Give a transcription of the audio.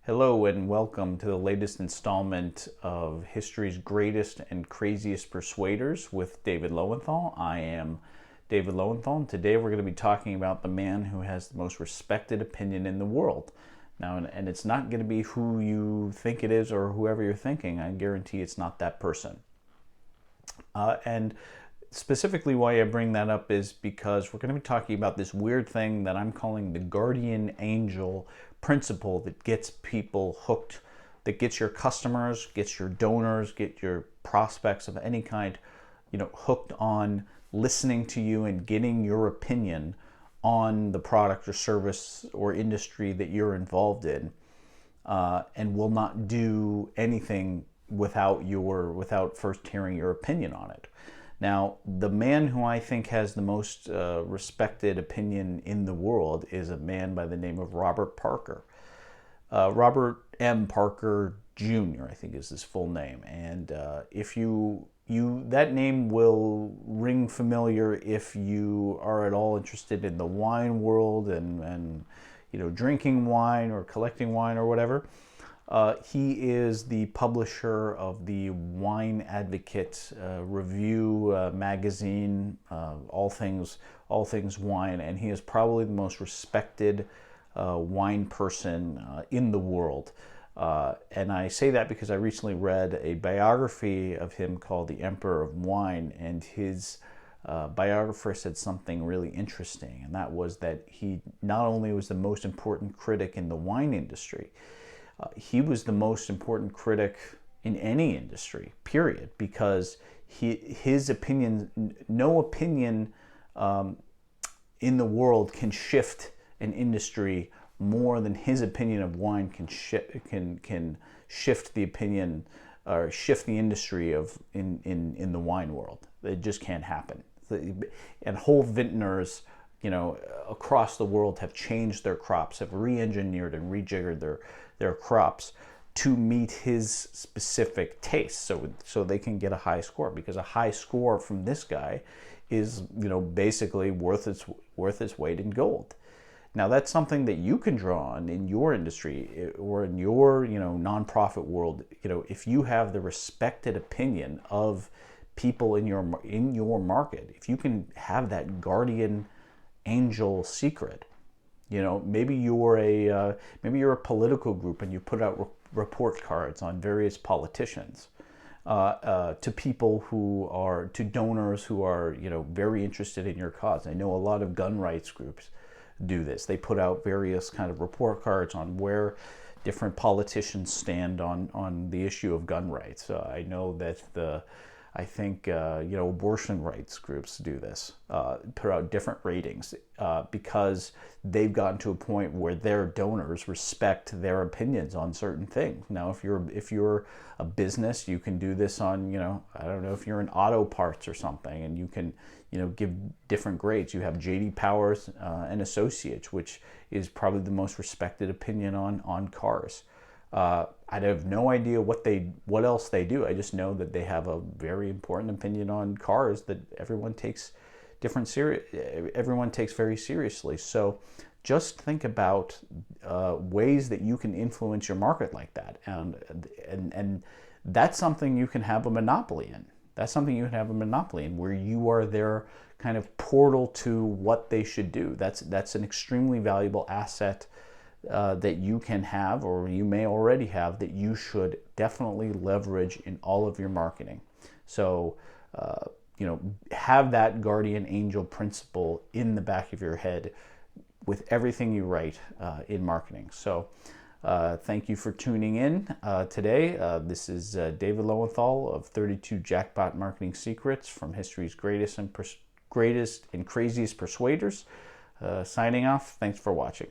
Hello and welcome to the latest installment of History's Greatest and Craziest Persuaders with David Lowenthal. I am David Lowenthal, and today we're going to be talking about the man who has the most respected opinion in the world. Now, and it's not going to be who you think it is or whoever you're thinking. I guarantee it's not that person. And specifically why I bring that up is because we're going to be talking about this weird thing that I'm calling the guardian angel principle that gets people hooked, that gets your customers, gets your donors, get your prospects of any kind, hooked on listening to you and getting your opinion on the product or service or industry that you're involved in, and will not do anything without first hearing your opinion on it. Now, the man who I think has the most respected opinion in the world is a man by the name of Robert Parker. Robert M. Parker Jr., I think is his full name. And if that name will ring familiar if you are at all interested in the wine world and drinking wine or collecting wine or whatever. He is the publisher of the Wine Advocate review magazine, all things wine, and he is probably the most respected wine person in the world. And I say that because I recently read a biography of him called The Emperor of Wine, and his biographer said something really interesting, and that was that he not only was the most important critic in the wine industry, he was the most important critic in any industry, period, because his opinion, no opinion in the world can shift an industry more than his opinion of wine can shift the opinion or shift the industry in the wine world. It just can't happen. And whole vintners, across the world have changed their crops, have re-engineered and rejiggered their crops to meet his specific tastes, so they can get a high score, because a high score from this guy is basically worth its weight in gold. Now, that's something that you can draw on in your industry or in your nonprofit world. If you have the respected opinion of people in your market, if you can have that guardian angel secret, maybe you're a political group and you put out report cards on various politicians to people to donors who are very interested in your cause. I know a lot of gun rights groups do this. They put out various kind of report cards on where different politicians stand on the issue of gun rights. I know that abortion rights groups do this, put out different ratings because they've gotten to a point where their donors respect their opinions on certain things. Now, if you're a business, you can do this on, I don't know, if you're in auto parts or something, and you can, give different grades. You have J.D. Powers and Associates, which is probably the most respected opinion on cars. I have no idea what else they do. I just know that they have a very important opinion on cars that everyone takes very seriously. So just think about ways that you can influence your market like that, and that's something you can have a monopoly in. That's something you can have a monopoly in, where you are their kind of portal to what they should do. That's an extremely valuable asset that you can have, or you may already have, that you should definitely leverage in all of your marketing. So, have that guardian angel principle in the back of your head with everything you write in marketing. So, thank you for tuning in today. This is David Lowenthal of 32 Jackpot Marketing Secrets from History's Greatest and Craziest Persuaders. Signing off. Thanks for watching.